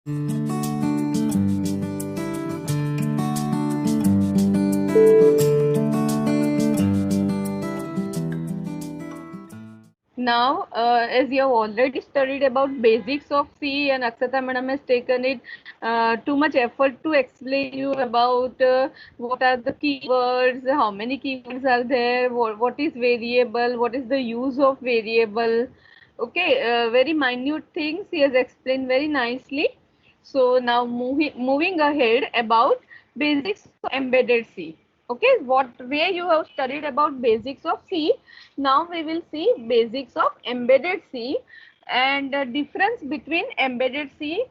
Now, as you have already studied about basics of C and Akshata madam has taken it too much effort to explain you about what are the keywords, how many keywords are there, what is variable, what is the use of variable. Okay, very minute things he has explained very nicely. So now moving ahead about basics of embedded C. Okay, what way you have studied about basics of C. Now we will see basics of embedded C and the difference between embedded C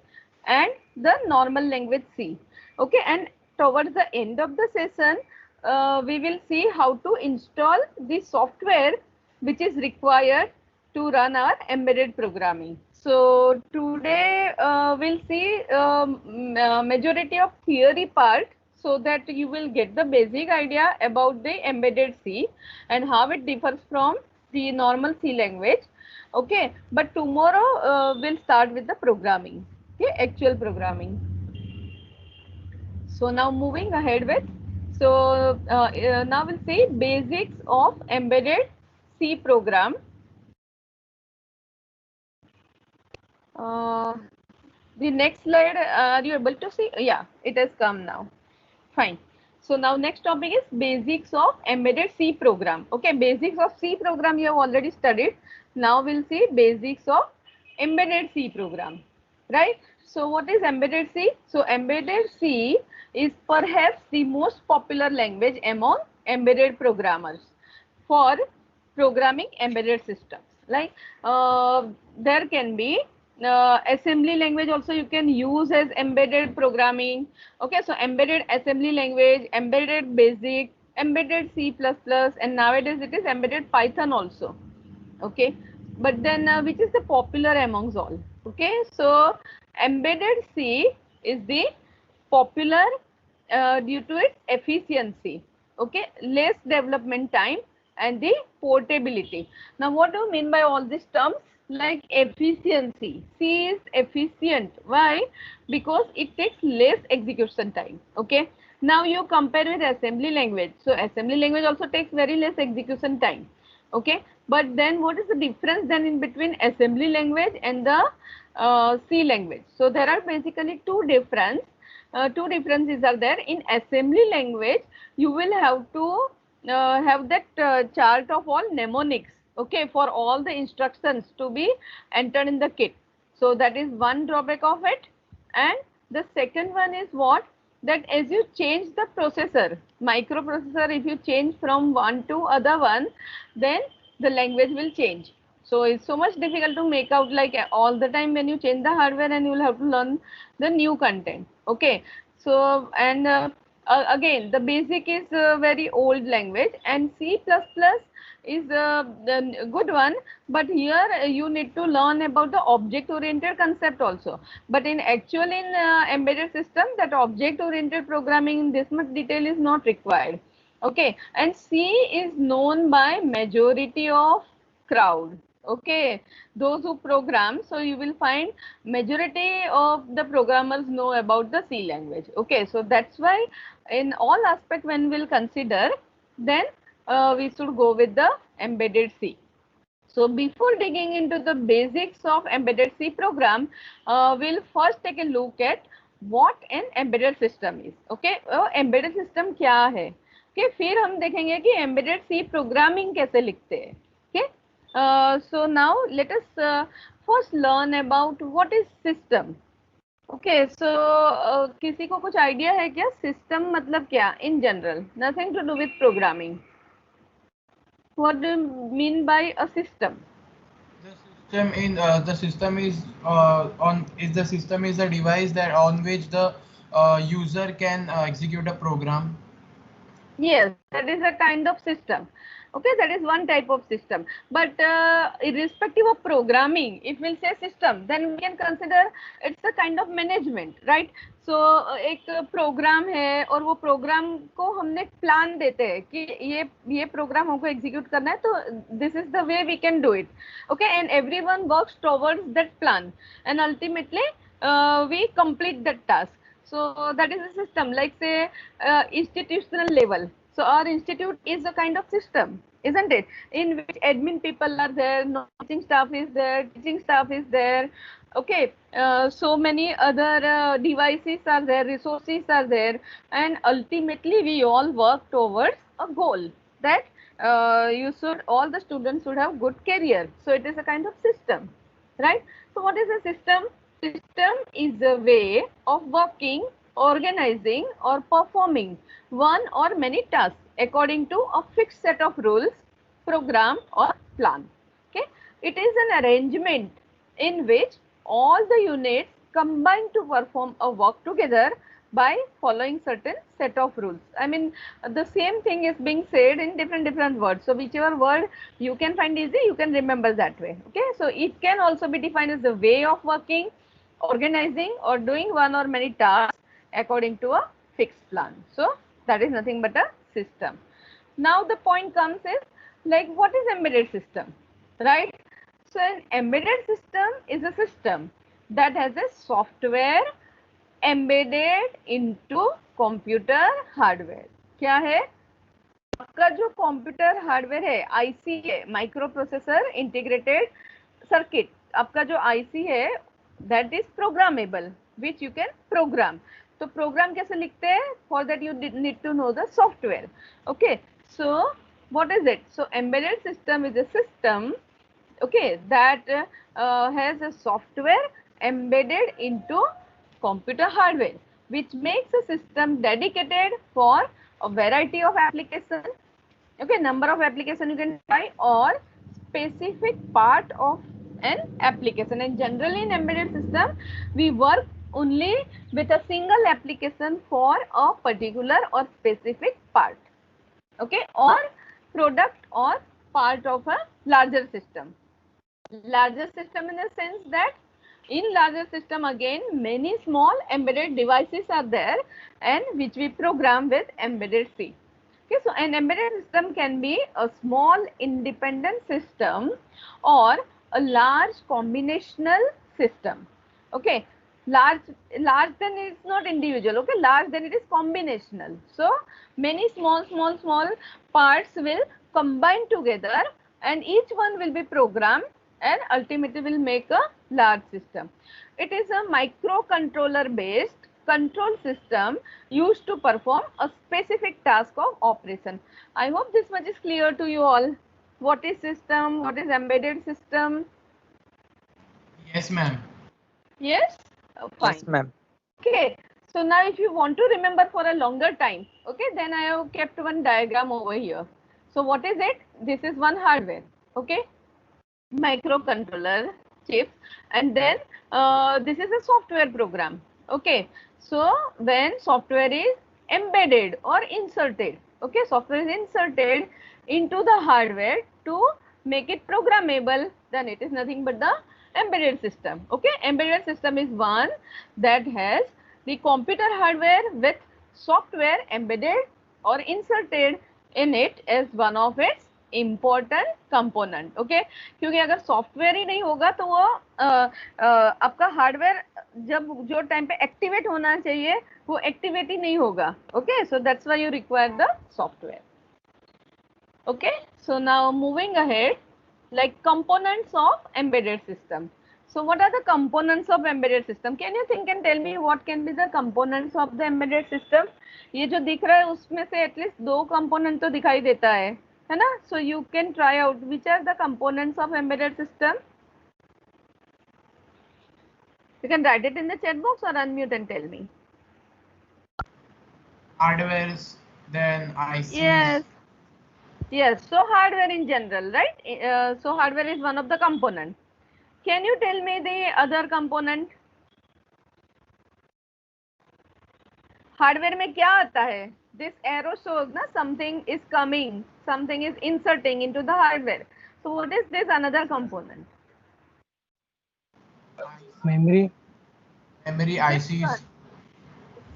and the normal language C. Okay, and towards the end of the session, we will see how to install the software which is required to run our embedded programming. So today we'll see majority of theory part so that you will get the basic idea about the embedded C and how it differs from the normal C language. Okay, but tomorrow we'll start with the programming, okay, actual programming. So now moving ahead with, so now we'll see basics of embedded C program. Uh, the next slide, are you able to see? Yeah, it has come now. Fine. So now next topic is basics of embedded C program. Okay, basics of C program you have already studied. Now we'll see basics of embedded C program, right? So what is embedded C? So embedded C is perhaps the most popular language among embedded programmers for programming embedded systems. Like there can be assembly language also you can use as embedded programming. Okay, so embedded assembly language, embedded basic, embedded C++, and nowadays it is embedded Python also. Okay, but then which is the popular amongst all? Okay, so embedded C is the popular due to its efficiency. Okay, less development time and the portability. Now what do you mean by all these terms? Like efficiency, C is efficient. Why? Because it takes less execution time. Okay, now you compare with assembly language. So assembly language also takes very less execution time. Okay, but then what is the difference then in between assembly language and the C language? So there are basically two differences are there. In assembly language you will have to have that chart of all mnemonics, okay, for all the instructions to be entered in the kit. So that is one drawback of it. And the second one is what, that as you change the processor, microprocessor, if you change from one to other one, then the language will change. So it's so much difficult to make out, like all the time when you change the hardware and you will have to learn the new content. Okay, so and again the basic is a very old language and C++ is the good one, but here you need to learn about the object oriented concept also. But in actual in embedded system, that object oriented programming in this much detail is not required. Okay, and C is known by majority of crowd. Okay, those who program, so you will find majority of the programmers know about the C language. Okay, so that's why in all aspect when we'll consider, then we should go with the embedded C. So before digging into the basics of embedded C program, we'll first take a look at what an embedded system is. Okay, embedded system क्या है? Okay, फिर हम देखेंगे कि embedded C programming कैसे लिखते हैं. Okay, so now let us first learn about what is system. Okay, so किसी को कुछ idea है क्या? System मतलब क्या? In general, nothing to do with programming. What do you mean by a system? The system is a device that on which the user can execute a program. Yes, that is a kind of system. Okay, that is one type of system. But irrespective of programming, if we'll say system, then we can consider it's a kind of management, right? So एक programme है और वो programme को हमने plan देते हैं कि ये प्रोग्राम हमको एग्जीक्यूट करना है, तो this is the way we can do it. Okay, and everyone works towards that plan, and ultimately we complete that task. So that is a system, like say institutional level. So our institute is a kind of system, isn't it? In which admin people are there, non-teaching staff is there, teaching staff is there. Okay, so many other devices are there, resources are there, and ultimately we all work towards a goal that all the students should have good career. So it is a kind of system, right? So what is a system? System is a way of working, organizing or performing one or many tasks according to a fixed set of rules, program or plan. Okay, it is an arrangement in which all the units combine to perform a work together by following certain set of rules. I mean, the same thing is being said in different words. So whichever word you can find easy, you can remember that way. Okay, so it can also be defined as the way of working, organizing or doing one or many tasks according to a fixed plan. So that is nothing but a system. Now the point comes is, like, what is embedded system, right? So an embedded system is a system that has a software embedded into computer hardware. क्या है? आपका जो computer hardware है, IC है, microprocessor integrated circuit, आपका जो IC है that is programmable, which you can program. तो प्रोग्राम कैसे लिखते हैं? For that you need to know the software. Okay, so what is it? So embedded system is a system, okay, that has a software embedded into computer hardware, which makes a system dedicated for a variety of application. Okay, number of application you can try, or specific part of an application. And generally in embedded system we work only with a single application for a particular or specific part, okay, or product or part of a larger system. Larger system in the sense that in larger system again many small embedded devices are there, and which we program with embedded C. Okay, so an embedded system can be a small independent system or a large combinational system. Okay, large then it's not individual. Okay, large then it is combinational. So many small parts will combine together, and each one will be programmed and ultimately will make a large system. It is a microcontroller based control system used to perform a specific task of operation. I hope this much is clear to you all. What is system? What is embedded system? Yes, ma'am. Yes? Fine. Yes, ma'am. Okay. So now if you want to remember for a longer time, okay, then I have kept one diagram over here. So what is it? This is one hardware, okay, microcontroller chips, and then this is a software program. Okay, so when software is embedded or inserted, okay, software is inserted into the hardware to make it programmable, then it is nothing but the embedded system. Okay, embedded system is one that has the computer hardware with software embedded or inserted in it as one of its important component. Okay, क्योंकि अगर software ही नहीं होगा तो वो आपका hardware जब जो time पे एक्टिवेट होना चाहिए वो एक्टिवेट ही नहीं होगा. Okay, so that's why you require the software. Okay, so now moving ahead, like components of embedded system. So what are the components of embedded system? Can you think and tell me what can be the components of the embedded system? ये जो दिख रहा है उसमें से at least दो component तो दिखाई देता है ना? So you can try out which are the components of embedded system. You can write it in the chat box or unmute and tell me. Hardwares, then ICs. Yes. Yes, so hardware in general, right? So hardware is one of the component. Can you tell me the other component? Hardware में क्या आता है? This arrow shows na something is coming, something is inserting into the hardware. So what is this another component? Memory. Memory This ICs. one.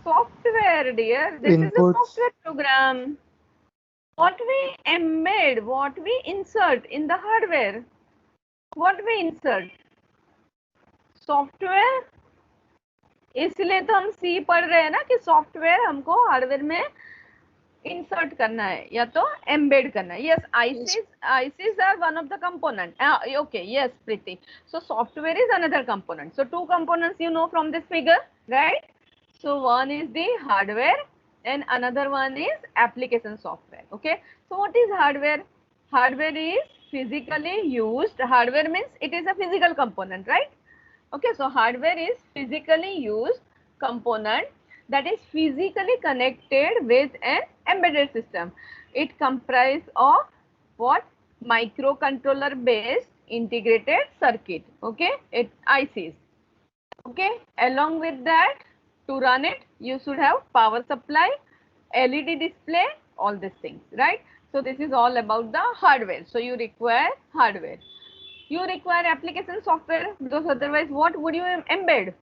Software, dear. This is a Inputs. software program. What we embed, what we insert in the hardware, what we insert? Software इसलिए तो हम सी पढ़ रहे हैं ना कि software हमको hardware में इंसर्ट करना है या तो एम्बेड करना है. Yes, ICs are one of the component. Okay, yes, Preeti. So software is another component. So two components you know from this figure, right? So one is the hardware and another one is application software. Okay, so what is hardware? Hardware is physically used. Hardware means it is a physical component, right? Okay, so hardware is physically used component that is physically connected with an embedded system. It comprises of what? Microcontroller based integrated circuit. Okay, it ICs. Okay, along with that, to run it you should have power supply, LED display, all these things, right? So this is all about the hardware. So you require hardware. You require application software, because otherwise what would you embed?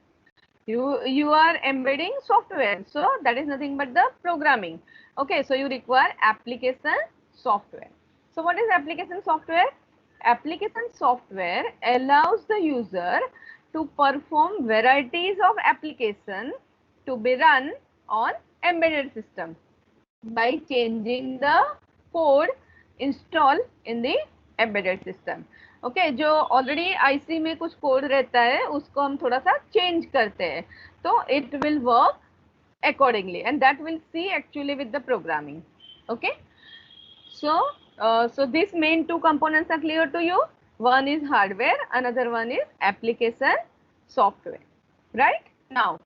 You are embedding software, so that is nothing but the programming. Okay, so you require application software. So what is application software? Application software allows the user to perform varieties of application to be run on embedded system by changing the code installed in the embedded system. Okay, जो already IC में कुछ code रहता है उसको हम थोड़ा सा change करते हैं, तो it will work accordingly, and that we'll see actually with the programming. Okay, so so these main two components are clear to you. One is hardware, another one is application software. Right now,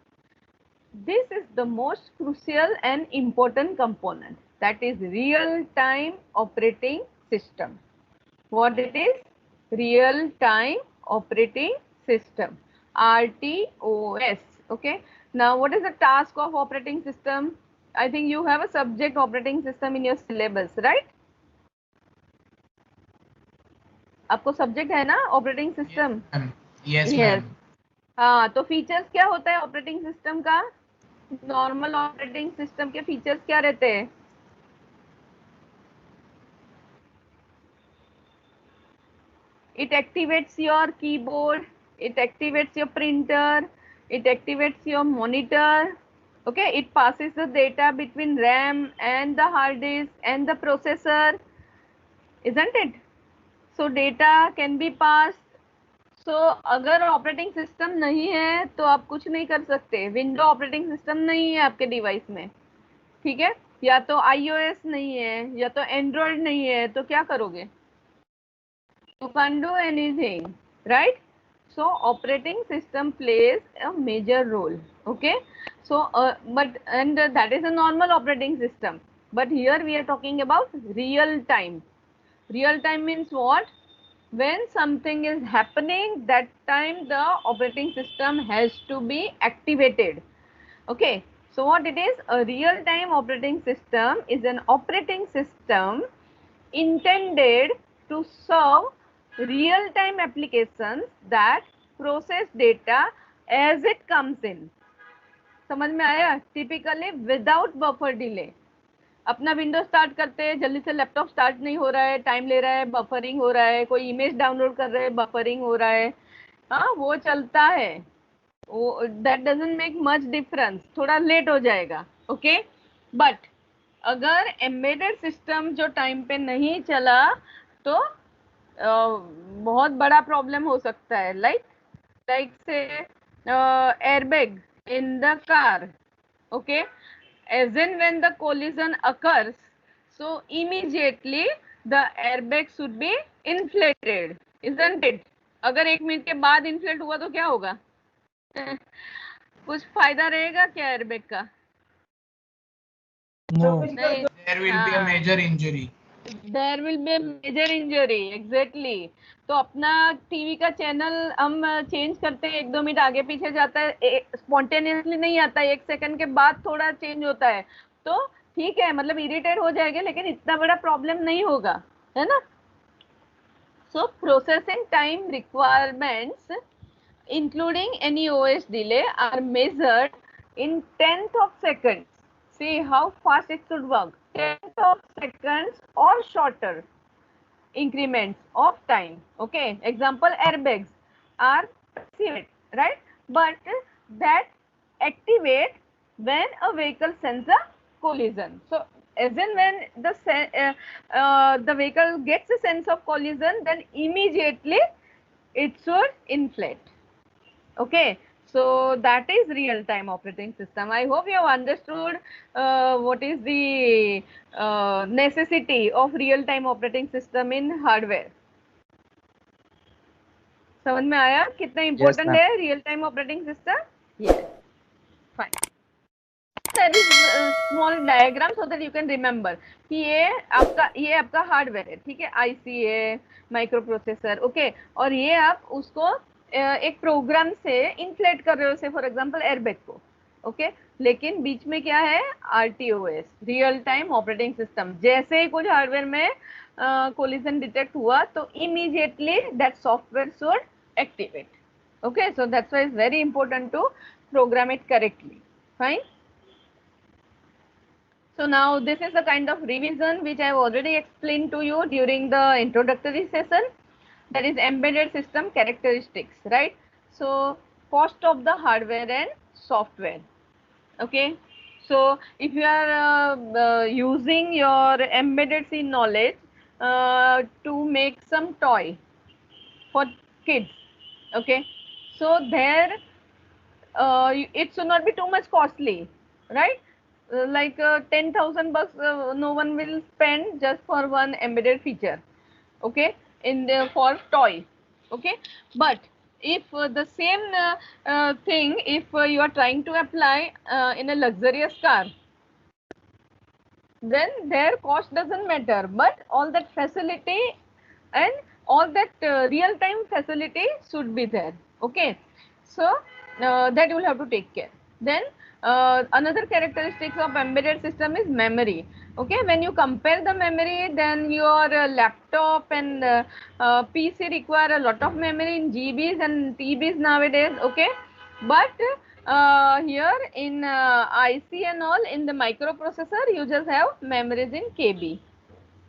this is the most crucial and important component, that is real time operating system. What it is? Real time operating system, RTOS. Okay, now what is the task of operating system? I think you have a subject operating system in your syllabus, right? आपको subject है ना operating system? Yes, ma'am. हाँ, तो features क्या होता है operating system का? Normal operating system के फीचर्स क्या रहते हैं? It activates your keyboard, it activates your printer, it activates your monitor. Okay, it passes the data between RAM and the hard disk and the processor, isn't it? So data can be passed. So अगर operating system नहीं है तो आप कुछ नहीं कर सकते. Window operating system नहीं है आपके डिवाइस में, ठीक है, या तो iOS नहीं है या तो एंड्रॉइड नहीं है, तो क्या करोगे? You can't do anything, right? So operating system plays a major role. Okay, so that is a normal operating system, but here we are talking about real time. Real time means what? When something is happening, that time the operating system has to be activated. Okay, so what it is? A real time operating system is an operating system intended to serve real-time applications that process data as it comes in. समझ में आया? Typically without buffer delay. अपना window start करते हैं, जल्दी से laptop start नहीं हो रहा है, टाइम ले रहा है, बफरिंग हो रहा है, कोई इमेज डाउनलोड कर रहे हैं, बफरिंग हो रहा है, हाँ वो चलता है, वो that doesn't make much difference, थोड़ा लेट हो जाएगा. ओके, बट अगर एम्बेडेड सिस्टम जो टाइम पे नहीं चला तो बहुत बड़ा प्रॉब्लम हो सकता है. लाइक से airbag in the car. Okay, as in when the collision occurs, so immediately the airbag should be inflated, isn't it? अगर 1 मिनट के बाद इन्फ्लेट हुआ तो क्या होगा? कुछ फायदा रहेगा क्या एयरबैग का? No. नहीं. There will be a major injury. There will be a major injury, exactly. तो अपना टीवी का चैनल हम चेंज करते हैं, 1-2 मिनट आगे पीछे जाता है, स्पॉन्टेनियसली नहीं आता है, 1 सेकंड के बाद थोड़ा चेंज होता है, तो ठीक है, मतलब इरिटेट हो जाएंगे, लेकिन इतना बड़ा प्रॉब्लम नहीं होगा, है ना? सो processing time requirements including any OS delay are measured in tenth of seconds. See how fast it should work. Tenth of seconds or shorter increments of time. Okay, example, airbags are passive, right? But that activate when a vehicle sense a collision. So as in when the vehicle gets a sense of collision, then immediately it should inflate. Okay, so that is real-time operating system. I hope you have understood what is the necessity of real-time operating system in hardware. समझ में आया कितना important है real time operating system? Yes, fine. There is a small diagram so that you can remember कि ये आपका hardware है, ठीक है, आईसी है, माइक्रो प्रोसेसर, ओके, और ये आप उसको एक प्रोग्राम से इन्फ्लेट कर रहे हो, से फॉर एग्जांपल एयरबैग को, ओके, लेकिन बीच में क्या है, आरटीओएस, रियल टाइम ऑपरेटिंग सिस्टम. जैसे ही कुछ हार्डवेयर में कोलिजन डिटेक्ट हुआ तो immediately that software should activate. Okay, so that's why it's very important to program it correctly. Fine. So now this is the kind of revision which I have already explained to you during the introductory session. That is embedded system characteristics, right? So cost of the hardware and software. Okay. So if you are using your embedded C knowledge to make some toy for kids, okay, so there it should not be too much costly, right? Like 10,000 bucks no one will spend just for one embedded feature, okay, in the for toy, okay. But if the same thing, if you are trying to apply in a luxurious car, then their cost doesn't matter, but all that facility and all that real-time facility should be there, okay. So that you will have to take care. Then another characteristics of embedded system is memory, okay. When you compare the memory, then your laptop and PC require a lot of memory in GBs and TBs nowadays, okay. But here in IC and all, in the microprocessor, you just have memories in KB.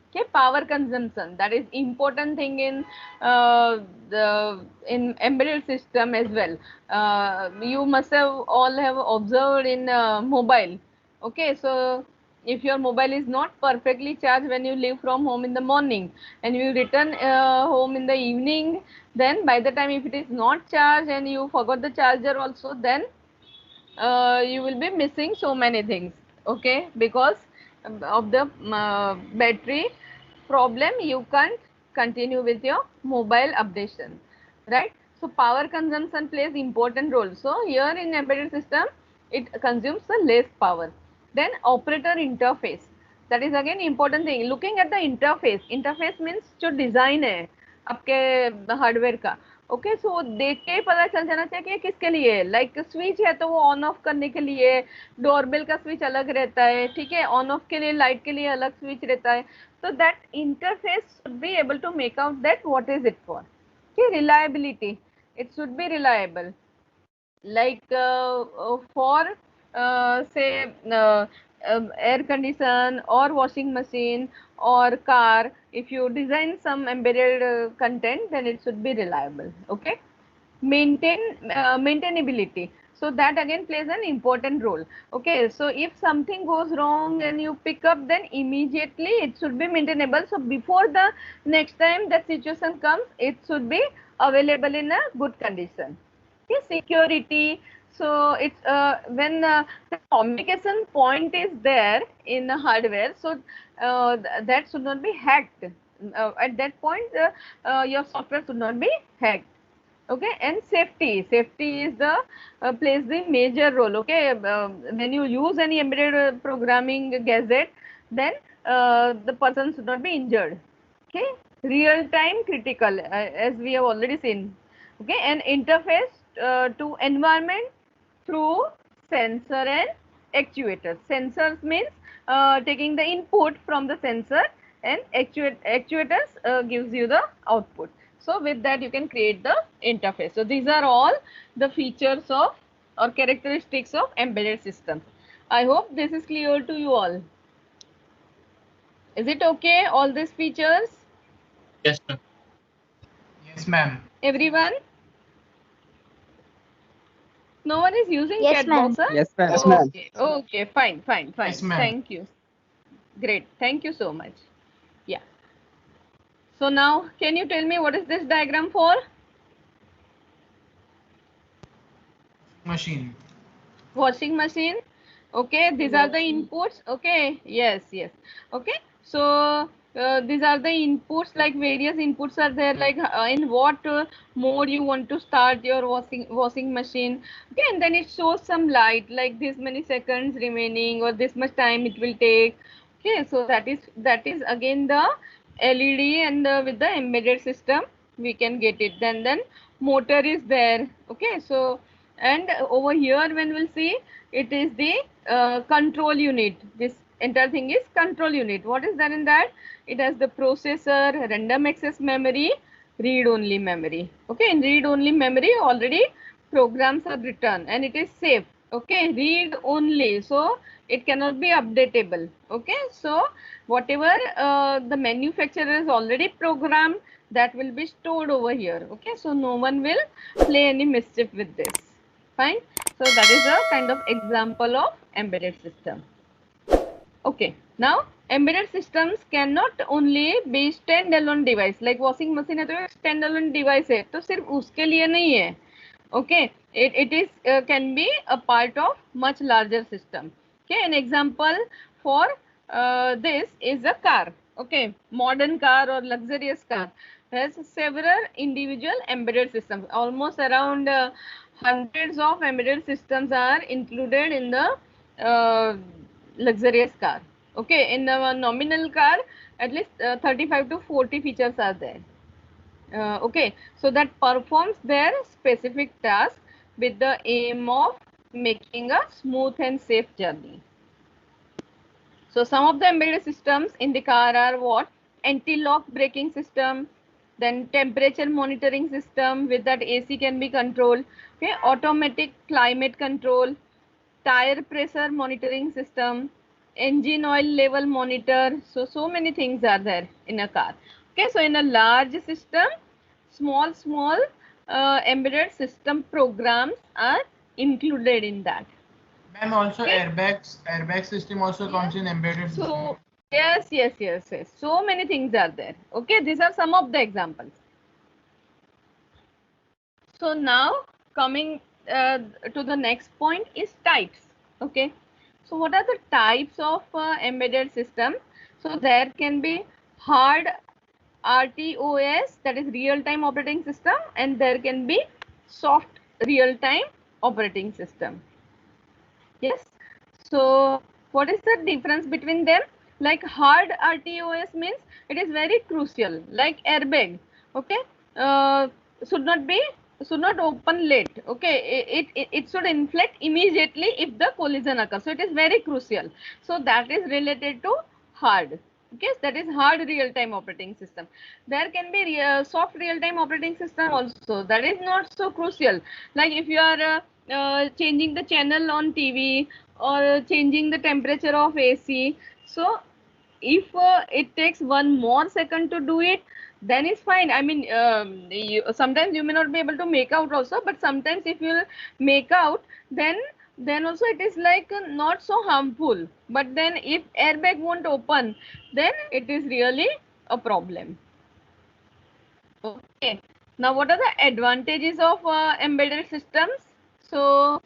Okay, power consumption, that is important thing in embedded system as well. You must have all have observed in mobile. Okay, so if your mobile is not perfectly charged when you leave from home in the morning and you return home in the evening, then by the time if it is not charged and you forgot the charger also, then you will be missing so many things, okay, because of the battery problem. You can't continue with your mobile updation, right? So power consumption plays important role. So here in embedded system it consumes the less power. Then operator interface, that is again important thing. Looking at the interface means जो design है आपके hardware का, okay, सो देख के ही पता चल जाना चाहिए कि किसके लिए है. लाइक स्विच है तो वो ऑन ऑफ करने के लिए, डोरबेल का स्विच अलग रहता है, ठीक है, ऑन ऑफ के लिए, लाइट के लिए अलग स्विच रहता है. तो that interface should be able to make out that what is it for. Reliability, it should be reliable, like for say air condition or washing machine or car, if you design some embedded content, then it should be reliable, okay. Maintainability, so that again plays an important role, okay. So if something goes wrong and you pick up, then immediately it should be maintainable. So before the next time that situation comes, it should be available in a good condition. Okay, security, so it's when the communication point is there in the hardware, so that should not be hacked. At that point your software should not be hacked, okay. And safety is the plays the major role, okay. When you use any embedded programming gadget, then the person should not be injured, okay. Real time critical, as we have already seen, okay. And interface to environment through sensor and actuators. Sensors means taking the input from the sensor, and actuators gives you the output. So with that you can create the interface. So these are all the features of or characteristics of embedded systems. I hope this is clear to you all. Is it okay, all these features? Yes, ma'am. Yes, ma'am. Everyone? No one is using Yes, chat ma'am. box, huh? Yes, ma'am. Yes, ma'am. Okay, okay, fine, fine, fine. Yes, ma'am. Thank you. Great. Thank you so much. Yeah. So now, can you tell me what is this diagram for? Machine. Washing machine. Okay, these are the inputs. Okay, yes, yes. Okay, so these are the inputs, like various inputs are there, like in what mode you want to start your washing machine. Okay, and then it shows some light, like this many seconds remaining or this much time it will take. Okay, so that is again the LED, and with the embedded system we can get it. Then motor is there. Okay, so and over here when we'll see, it is the control unit. This entire thing is control unit. What is there in that? It has the processor, random access memory, read only memory. Okay, in read only memory already programs are written and it is safe. Okay, read only, so it cannot be updatable. Okay, so whatever the manufacturer has already programmed, that will be stored over here. Okay, so no one will play any mischief with this. Fine. So that is a kind of example of embedded system. Okay. Now embedded systems cannot only be standalone device. Like washing machine है तो एक standalone device है, तो सिर्फ उसके लिए नहीं है. Okay, it is can be a part of much larger system. Okay, an example for this is a car. Okay, modern car or luxurious car has several individual embedded systems. Almost around hundreds of embedded systems are included in the luxurious car. Okay, in the nominal car, at least 35 to 40 features are there. Okay, so that performs their specific task with the aim of making a smooth and safe journey. So some of the embedded systems in the car are what? Anti-lock braking system, then temperature monitoring system, with that AC can be controlled. Okay, automatic climate control, tire pressure monitoring system, engine oil level monitor. So many things are there in a car. Okay, so in a large system, small embedded system programs are included in that. Ma'am, also Okay. airbag system also comes in embedded system. So yes. So many things are there. Okay, these are some of the examples. So now coming to the next point is types. Okay, so what are the types of embedded system? So there can be hard RTOS, that is real time operating system, and there can be soft real time operating system. Yes, so what is the difference between them? Like hard RTOS means it is very crucial, like airbag. Okay, uh, should not open late. Okay, it should inflect immediately if the collision occurs. So it is very crucial. So that is related to hard. Okay, that is hard real-time operating system. There can be soft real-time operating system also. That is not so crucial. Like if you are changing the channel on TV or changing the temperature of AC. So if it takes one more second to do it, then it's fine. I mean, sometimes you may not be able to make out also, but sometimes if you make out, then also it is like not so harmful. But then if airbag won't open, then it is really a problem. Okay, now what are the advantages of embedded systems? So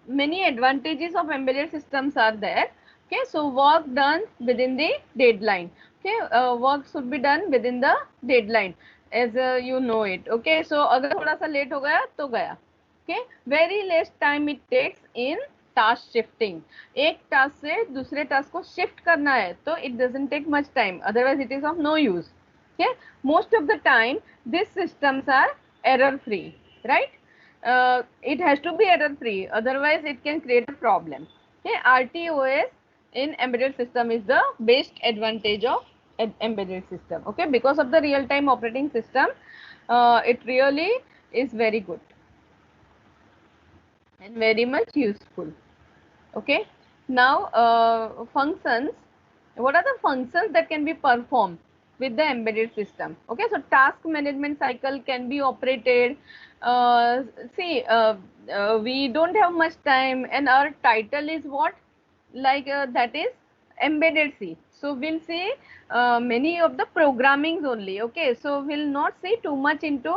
many advantages of embedded systems are there. Okay, so work done within the deadline. Okay, work should be done within the deadline, as you know it. Okay, so अगर थोड़ा सा late हो गया तो गया. Okay, very less time it takes in task shifting. एक task से दूसरे task को shift करना है तो it doesn't take much time. Otherwise it is of no use. Okay, most of the time these systems are error free, right? It has to be error free, otherwise it can create a problem. Okay, RTOS in embedded system is the best advantage of embedded system. Okay, because of the real time operating system, it really is very good and very much useful. Okay, now functions. What are the functions that can be performed with the embedded system. Okay, so task management cycle can be operated. We don't have much time, and our title is what? Like that is embedded C. So we'll see many of the programmings only. Okay, so we'll not see too much into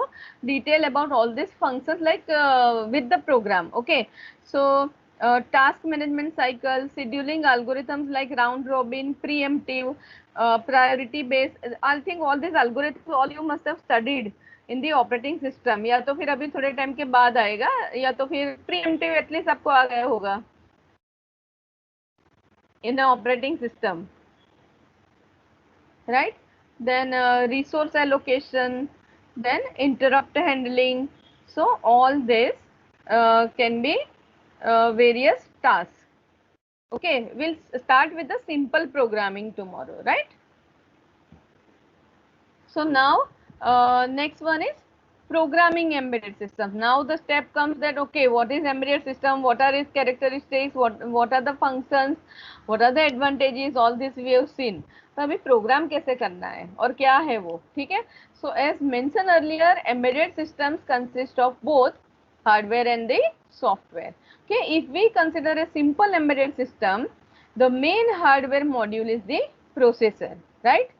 detail about all these functions like with the program. Okay, so task management cycle, scheduling algorithms like round robin, preemptive, priority based. I think all these algorithms all you must have studied in the operating system, या तो फिर अभी थोड़े time के बाद आएगा, या तो फिर प्रीएम्प्टिव एटलीस्ट आपको आ गया होगा in the operating system, right. Then resource allocation, then interrupt handling. So all this can be various tasks. Okay, we'll start with the simple programming tomorrow, right? So now next one is programming embedded systems. Now the step comes that okay, what is embedded system, what are its characteristics, what are the functions, what are the advantages, all this we have seen. तो अभी programme कैसे करना है और क्या है वो, ठीक है. So as mentioned earlier, embedded systems consist of both hardware and the software. Okay, if we consider a simple embedded system, the main hardware module is the processor, right?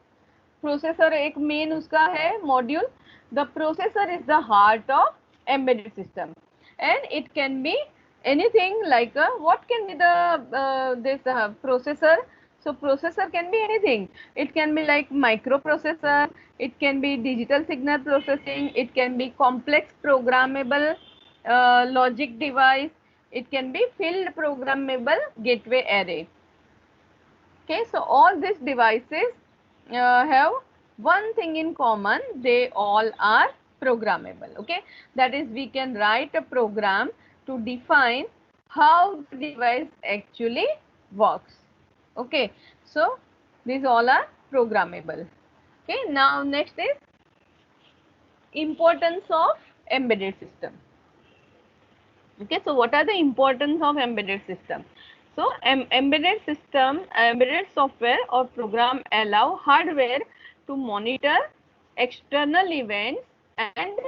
Processor एक मेन उसका है module. The processor is the heart of embedded system and it can be anything like what can be the this processor. So processor can be anything. It can be like microprocessor, it can be digital signal processing, it can be complex programmable logic device, it can be field programmable gateway array. Okay, so all these devices have one thing in common, they all are programmable. Okay, that is we can write a program to define how the device actually works. Okay, so these all are programmable. Okay, now next is importance of embedded system. Okay, so what are the importance of embedded system? So embedded system, embedded software or program allow hardware to monitor external events and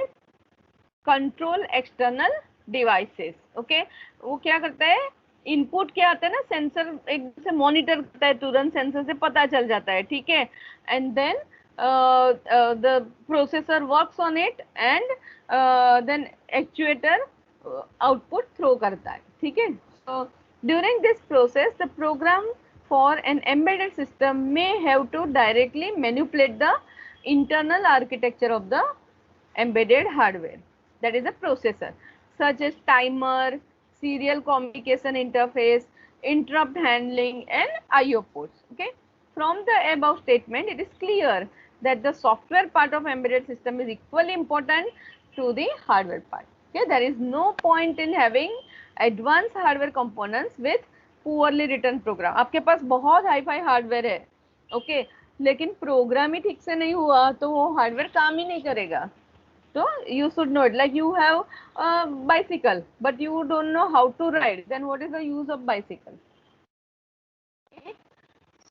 control external devices. Okay, वो क्या करता है, input क्या आता है ना, sensor एक से मॉनिटर करता है, तुरंत सेंसर से पता चल जाता है, ठीक है. And then the processor works on it and then actuator output throw करता है, ठीक है. So during this process the program for an embedded system may have to directly manipulate the internal architecture of the embedded hardware, that is a processor, such as timer, serial communication interface, interrupt handling and IO ports. Okay, from the above statement it is clear that the software part of embedded system is equally important to the hardware part. Okay, there is no point in having advanced hardware components with poorly written program. आपके पास बहुत hi fi hardware है, okay, लेकिन program ही ठीक से नहीं हुआ तो वो हार्डवेयर काम ही नहीं करेगा. तो you should know it, like you have bicycle but you don't know how to ride, then what is the use of bicycle.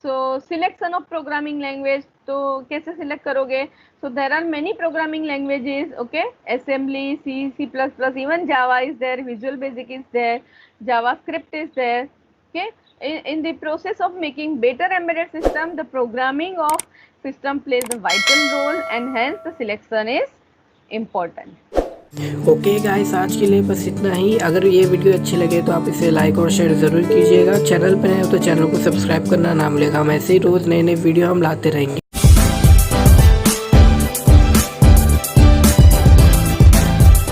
So selection of programming language, तो कैसे सिलेक्ट करोगे? So there are many programming languages, okay, assembly, C, C++, even Java is there, Visual Basic is there, JavaScript is there. Okay, in the process of making better embedded system, the programming of system plays a vital role and hence the selection is important. Okay guys, आज के लिए बस इतना ही. अगर ये video अच्छी लगे तो आप इसे लाइक और शेयर ज़रूर कीजिएगा. चैनल पर नए हो तो चैनल को सब्सक्राइब करना ना भूलिएगा. हम ऐसे ही रोज़ नए नए वीडियो हम लाते रहेंगे.